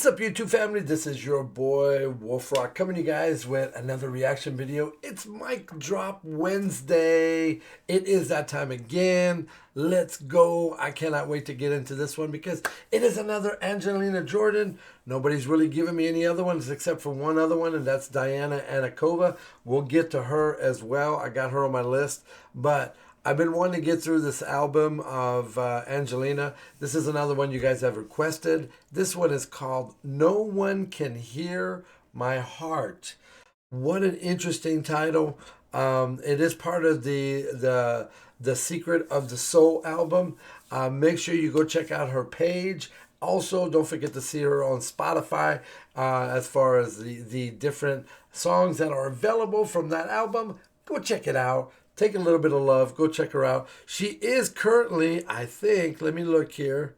What's up, YouTube family? This is your boy Wolf Rock coming to you guys with another reaction video. It's Mic Drop Wednesday. It is that time again. Let's go. I cannot wait to get into this one because it is another Angelina Jordan. Nobody's really giving me any other ones except for one other one, and that's Diana Anikova. We'll get to her as well. I got her on my list, but I've been wanting to get through this album of Angelina. This is another one you guys have requested. This one is called No One Can Hear My Heart. What an interesting title. It is part of the Secret of the Soul album. Make sure you go check out her page. Also, don't forget to see her on Spotify as far as the different songs that are available from that album. Go check it out. Take a little bit of love. Go check her out. She is currently, I think, let me look here.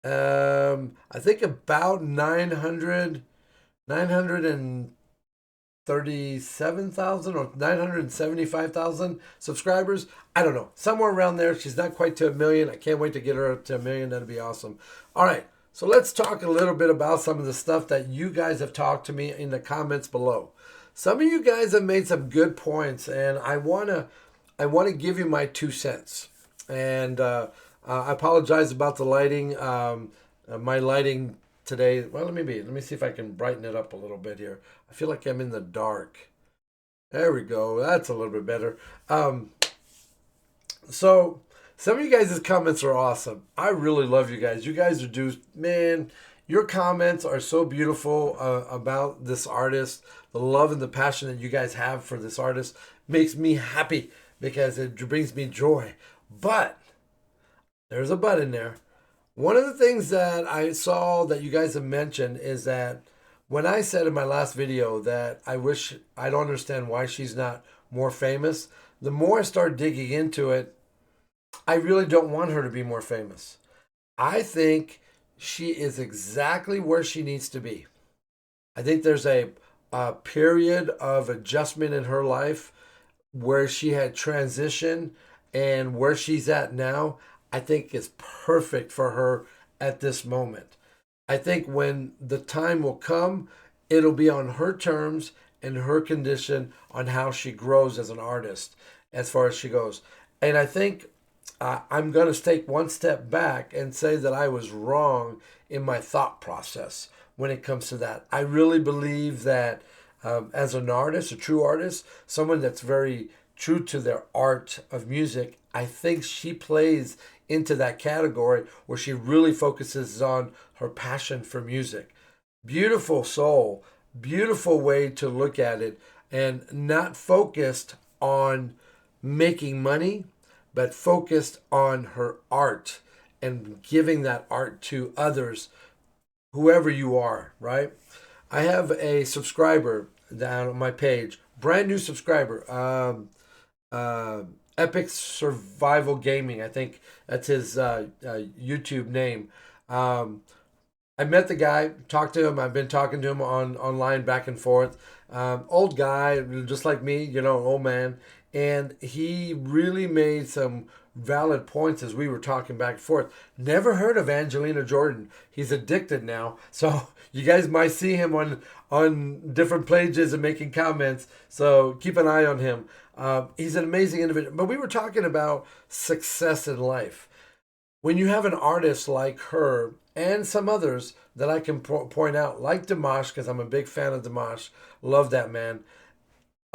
I think about 937,000 or 975,000 subscribers. I don't know. Somewhere around there. She's not quite to 1 million. I can't wait to get her to 1 million. That'd be awesome. All right. So let's talk a little bit about some of the stuff that you guys have talked to me in the comments below. Some of you guys have made some good points, and I wanna give you my 2 cents. And I apologize about the lighting. My lighting today. Well, let me see if I can brighten it up a little bit here. I feel like I'm in the dark. There we go. That's a little bit better. So some of you guys' comments are awesome. I really love you guys. You guys are man. Your comments are so beautiful about this artist. The love and the passion that you guys have for this artist makes me happy because it brings me joy. But there's a but in there. One of the things that I saw that you guys have mentioned is that when I said in my last video that I don't understand why she's not more famous, the more I start digging into it, I really don't want her to be more famous. I think she is exactly where she needs to be. I think there's a period of adjustment in her life where she had transition, and where she's at now, I think is perfect for her at this moment. I think when the time will come, it'll be on her terms and her condition on how she grows as an artist as far as she goes. And I think I'm going to take one step back and say that I was wrong in my thought process when it comes to that. I really believe that as an artist, a true artist, someone that's very true to their art of music, I think she plays into that category where she really focuses on her passion for music. Beautiful soul, beautiful way to look at it, and not focused on making money, but focused on her art and giving that art to others, whoever you are, right? I have a subscriber down on my page, brand new subscriber, Epic Survival Gaming, I think that's his YouTube name. I met the guy, talked to him. I've been talking to him online back and forth. Old guy, just like me, old man. And he really made some valid points as we were talking back and forth. Never heard of Angelina Jordan. He's addicted now. So you guys might see him on different pages and making comments. So keep an eye on him. He's an amazing individual. But we were talking about success in life. When you have an artist like her and some others that I can point out, like Dimash, because I'm a big fan of Dimash, love that man.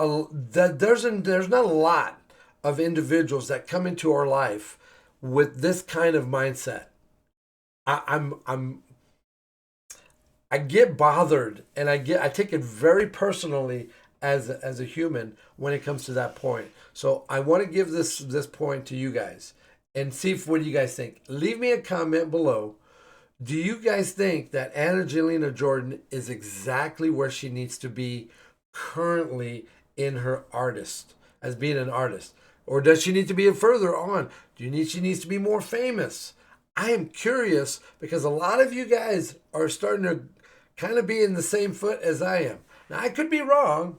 There's not a lot of individuals that come into our life with this kind of mindset. I get bothered, and I take it very personally as a human when it comes to that point. So I want to give this point to you guys and see what you guys think. Leave me a comment below. Do you guys think that Angelina Jordan is exactly where she needs to be currently in her artist, as being an artist? Or does she need to be further on? She needs to be more famous? I am curious because a lot of you guys are starting to kind of be in the same foot as I am. Now, I could be wrong,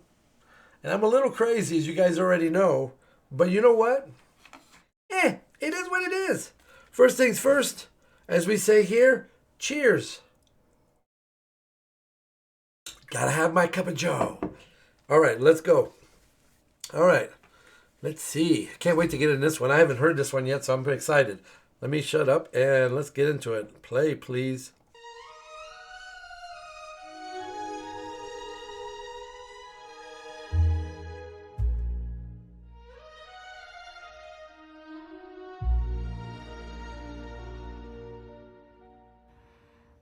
and I'm a little crazy, as you guys already know, but you know what? It is what it is. First things first, as we say here, cheers. Gotta have my cup of joe. All right, let's go. All right, let's see. Can't wait to get in this one. I haven't heard this one yet, so I'm excited. Let me shut up and let's get into it. Play, please.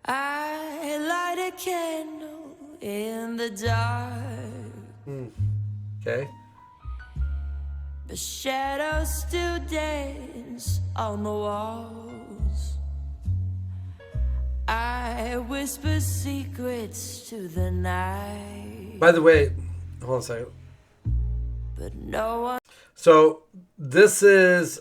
I light a candle in the dark. Okay. The shadows still dance on the walls. I whisper secrets to the night, By the way, hold on a second. but no one. So this is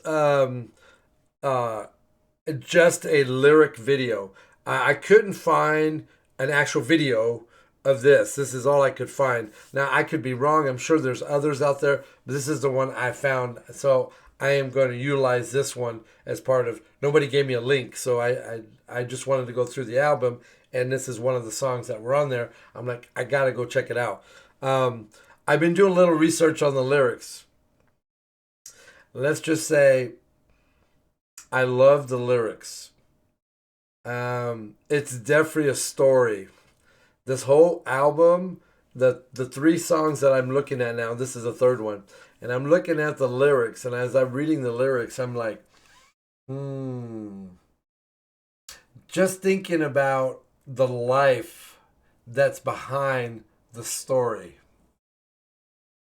just a lyric video. I couldn't find an actual video of this. This is all I could find. Now, I could be wrong. I'm sure there's others out there, but this is the one I found. So I am going to utilize this one as part of. Nobody gave me a link, so I just wanted to go through the album, and this is one of the songs that were on there. I'm like, I got to go check it out. I've been doing a little research on the lyrics. Let's just say I love the lyrics. It's definitely a story. This whole album, the three songs that I'm looking at now, this is the third one, and I'm looking at the lyrics, and as I'm reading the lyrics, I'm like, just thinking about the life that's behind the story.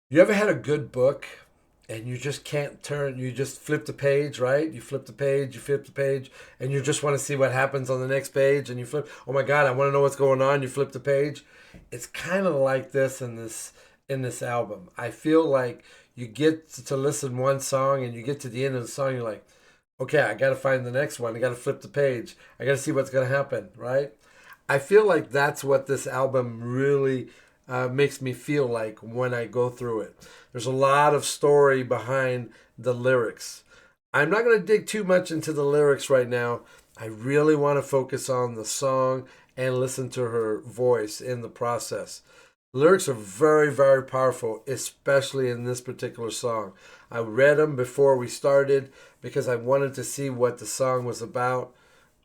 You ever had a good book and you just can't turn, you just flip the page, right? You flip the page, and you just want to see what happens on the next page, and you flip, oh my God, I want to know what's going on. You flip the page. It's kind of like this in this album. I feel like you get to listen one song and you get to the end of the song, you're like, okay, I got to find the next one. I got to flip the page. I got to see what's going to happen, right? I feel like that's what this album really makes me feel like when I go through it. There's a lot of story behind the lyrics. I'm not going to dig too much into the lyrics right now. I really want to focus on the song and listen to her voice in the process. Lyrics are very, very powerful, especially in this particular song. I read them before we started because I wanted to see what the song was about.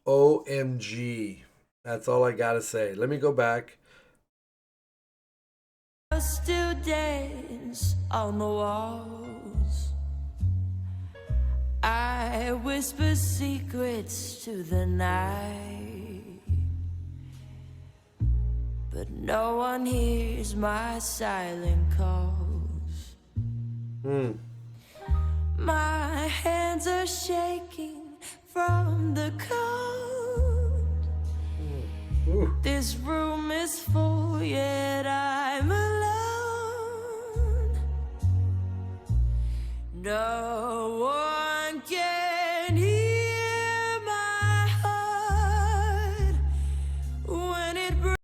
OMG. That's all I got to say. Let me go back. Still dance on the walls. I whisper secrets to the night, but no one hears my silent calls. My hands are shaking from the cold. This room is full, yet I'm alone. No one can hear my heart when it breaks.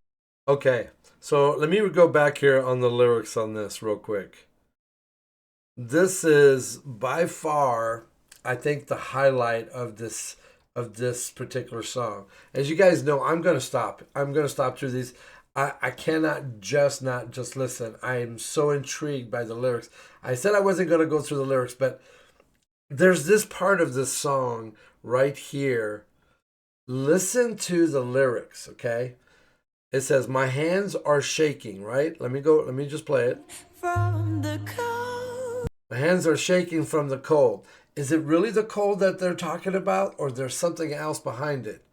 Okay, so let me go back here on the lyrics on this real quick. This is by far, I think, the highlight of this particular song. As you guys know, I'm gonna stop. Through these. I cannot not just listen. I am so intrigued by the lyrics. I said I wasn't gonna go through the lyrics, but there's this part of this song right here. Listen to the lyrics, okay? It says, "My hands are shaking," right? Let me just play it. From the cold. My hands are shaking from the cold. Is it really the cold that they're talking about, or there's something else behind it?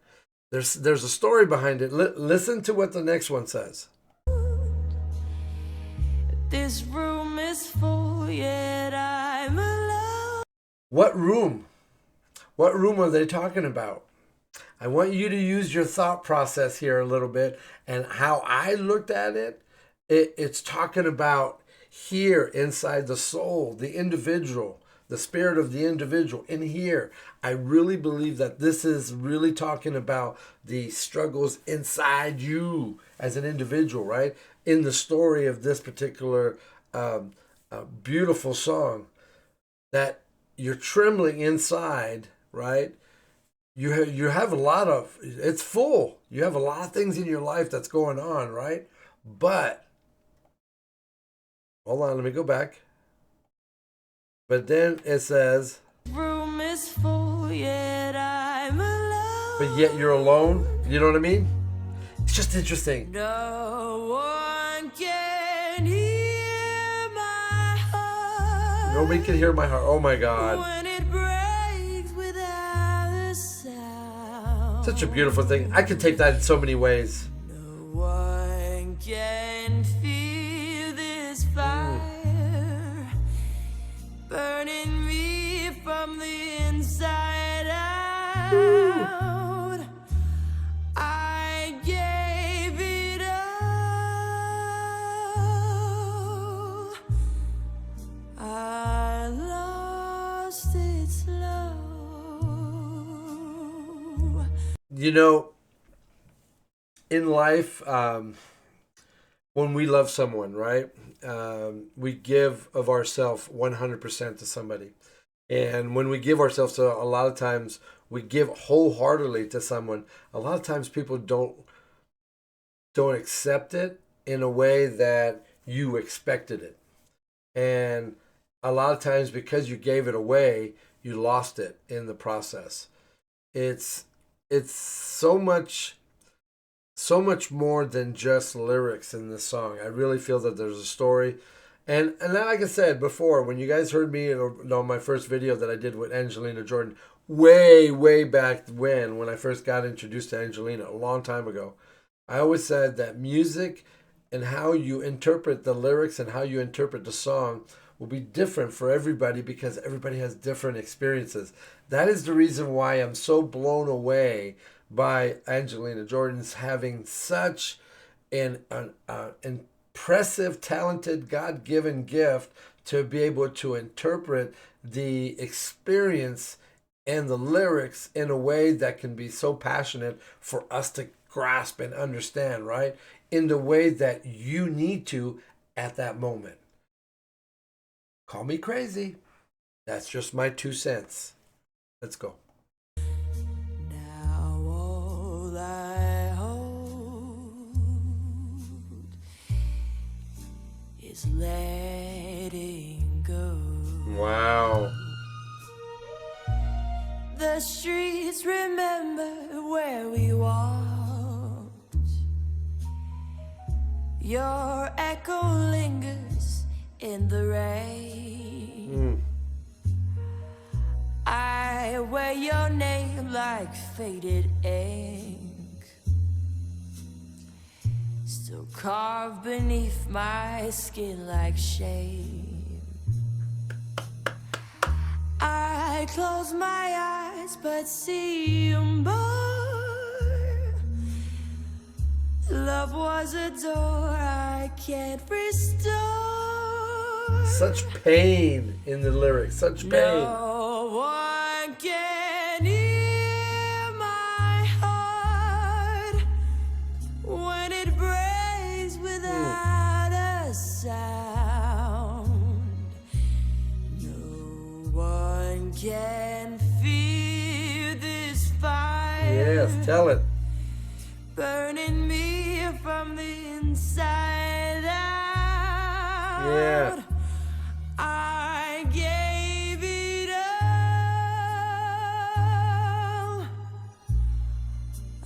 There's a story behind it. Listen to what the next one says. This room is full, yet I'm alone. What room? What room are they talking about? I want you to use your thought process here a little bit. And how I looked at it, it's talking about here inside the soul, the individual, the spirit of the individual in here. I really believe that this is really talking about the struggles inside you as an individual, right? In the story of this particular beautiful song, that you're trembling inside, right? You have a lot of, it's full. You have a lot of things in your life that's going on, right? But hold on, let me go back. But then it says, Room is full, yet I'm alone. but yet you're alone. You know what I mean? It's just interesting. No one can hear my heart. Nobody can hear my heart. Oh my God. When it breaks without a sound. Such a beautiful thing. I could take that in so many ways. No one can feel this fire burning me from the inside out. I gave it all. I lost it slow. You know, in life, when we love someone, right, we give of ourselves 100% to somebody. And when we give ourselves to, a lot of times, we give wholeheartedly to someone. A lot of times people don't accept it in a way that you expected it. And a lot of times because you gave it away, you lost it in the process. It's so much more than just lyrics in this song. I really feel that there's a story. And then, like I said before, when you guys heard me on my first video that I did with Angelina Jordan, way back when I first got introduced to Angelina, a long time ago, I always said that music and how you interpret the lyrics and how you interpret the song will be different for everybody because everybody has different experiences. That is the reason why I'm so blown away by Angelina Jordan's having such an impressive, talented, God-given gift to be able to interpret the experience and the lyrics in a way that can be so passionate for us to grasp and understand, right? In the way that you need to at that moment. Call me crazy. That's just my 2 cents. Let's go. Now all I hold is letting go. Wow. The streets remember where we walked. Your echo lingers in the rain. I wear your name like faded ink, still carved beneath my skin like shame. I close my eyes but see you more. Love was a door I can't restore. Such pain in the lyrics. Such pain. No one can hear my heart when it breaks without a sound. No one can feel this fire. Yes, tell it. Burning me from the inside out. Yeah. I gave it all.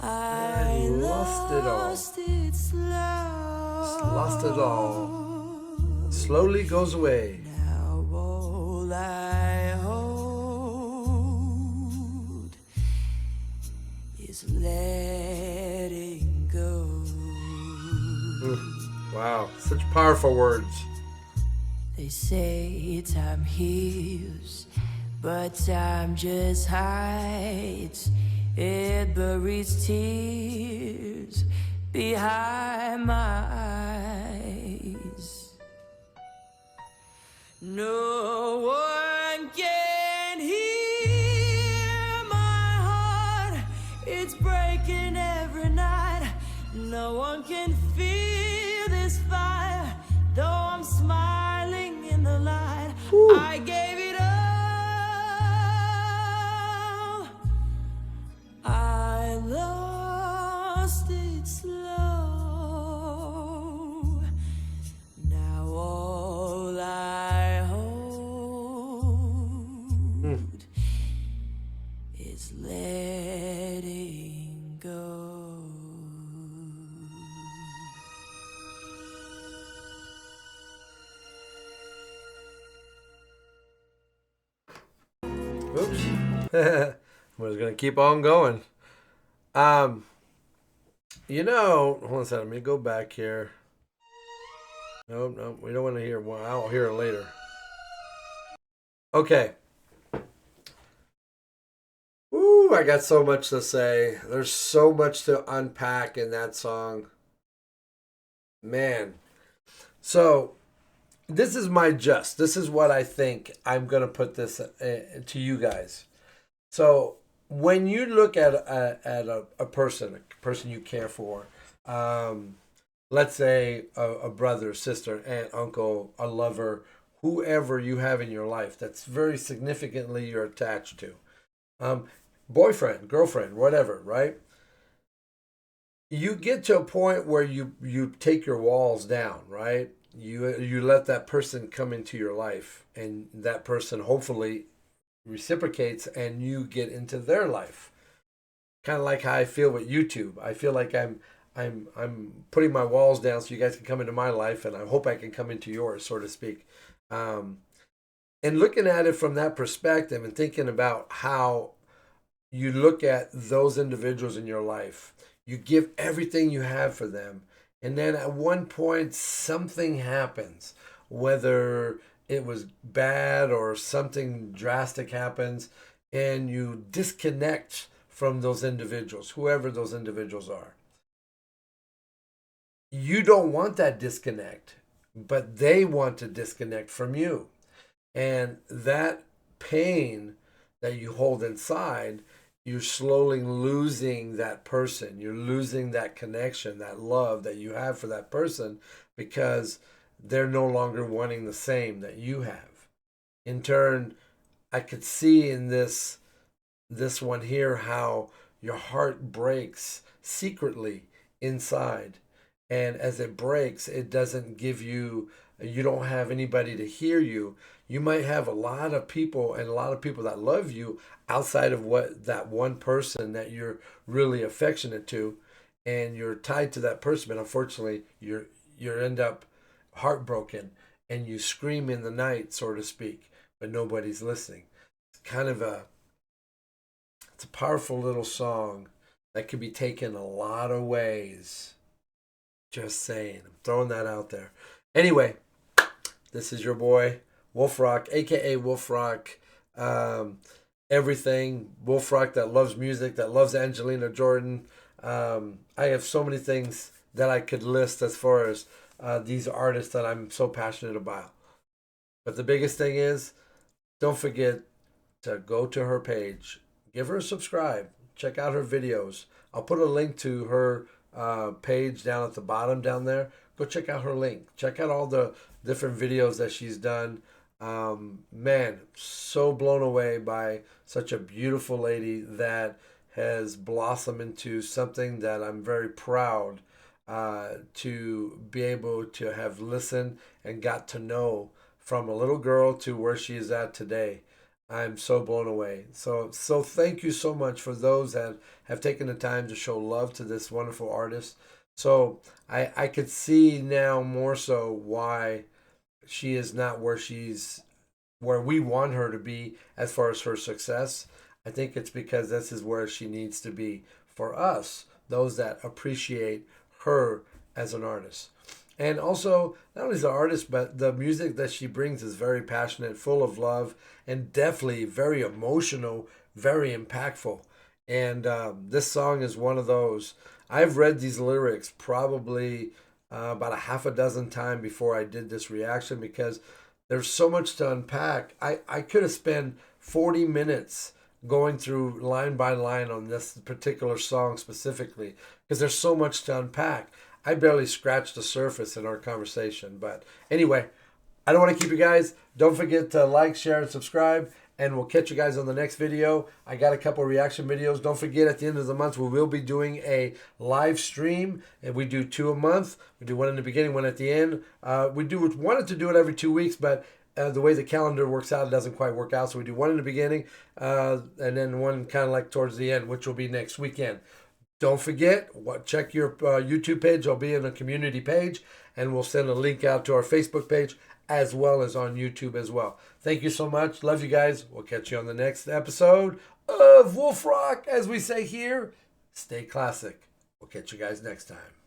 I lost it all. lost it slow. Lost it all. Slowly goes away. Now all I hold is letting go. Wow, such powerful words. They say time heals, but time just hides. It buries tears behind my eyes. No one can hear my heart. It's breaking every night. No one can feel this fire, though I'm smiling in the light. I gave it all. I lost it slow. is letting go. Oops. We're just gonna keep on going. Um, hold on a second. Let me go back here. No, we don't want to hear. Well, I'll hear it later. Okay. Ooh, I got so much to say. There's so much to unpack in that song. Man. So, this is this is what I think I'm going to put this to you guys. So, when you look at a person you care for, let's say a brother, sister, aunt, uncle, a lover, whoever you have in your life that's very significantly you're attached to, boyfriend, girlfriend, whatever, right? You get to a point where you take your walls down, right? You let that person come into your life, and that person hopefully reciprocates, and you get into their life. Kind of like how I feel with YouTube. I feel like I'm putting my walls down so you guys can come into my life, and I hope I can come into yours, so to speak. And looking at it from that perspective and thinking about how you look at those individuals in your life, you give everything you have for them, and then at one point something happens, whether it was bad or something drastic happens, and you disconnect from those individuals, whoever those individuals are. You don't want that disconnect, but they want to disconnect from you. And that pain that you hold inside, you're slowly losing that person. You're losing that connection, that love that you have for that person, because they're no longer wanting the same that you have. In turn, I could see in this one here how your heart breaks secretly inside. And as it breaks, it doesn't give you, you don't have anybody to hear you. You might have a lot of people and a lot of people that love you outside of what that one person that you're really affectionate to, and you're tied to that person, but unfortunately you end up heartbroken, and you scream in the night, so to speak, but nobody's listening. It's kind of it's a powerful little song that can be taken a lot of ways. Just saying. I'm throwing that out there. Anyway, this is your boy, Wolf Rock, aka Wolf Rock. Everything. Wolf Rock that loves music, that loves Angelina Jordan. I have so many things that I could list as far as these artists that I'm so passionate about. But the biggest thing is, don't forget to go to her page, give her a subscribe, check out her videos. I'll put a link to her page down at the bottom down there. Go check out her link. Check out all the different videos that she's done. Man, so blown away by such a beautiful lady that has blossomed into something that I'm very proud to be able to have listened and got to know, from a little girl to where she is at today. I'm so blown away. So thank you so much for those that have taken the time to show love to this wonderful artist. So I could see now more so why she is not where we want her to be as far as her success. I think it's because this is where she needs to be for us, those that appreciate her as an artist. And also, not only as an artist, but the music that she brings is very passionate, full of love, and definitely very emotional, very impactful. And this song is one of those. I've read these lyrics probably about a half a dozen times before I did this reaction, because there's so much to unpack. I could have spent 40 minutes going through line by line on this particular song specifically, because there's so much to unpack. I barely scratched the surface in our conversation. But anyway, I don't want to keep you guys. Don't forget to like, share, and subscribe. And we'll catch you guys on the next video. I got a couple reaction videos. Don't forget, at the end of the month, we will be doing a live stream. And we do 2 a month. We do one in the beginning, one at the end. We wanted to do it every 2 weeks, but the way the calendar works out, it doesn't quite work out. So we do one in the beginning, and then one kind of like towards the end, which will be next weekend. Don't forget, check your YouTube page. I'll be in a community page, and we'll send a link out to our Facebook page as well as on YouTube as well. Thank you so much. Love you guys. We'll catch you on the next episode of Wolf Rock. As we say here, stay classic. We'll catch you guys next time.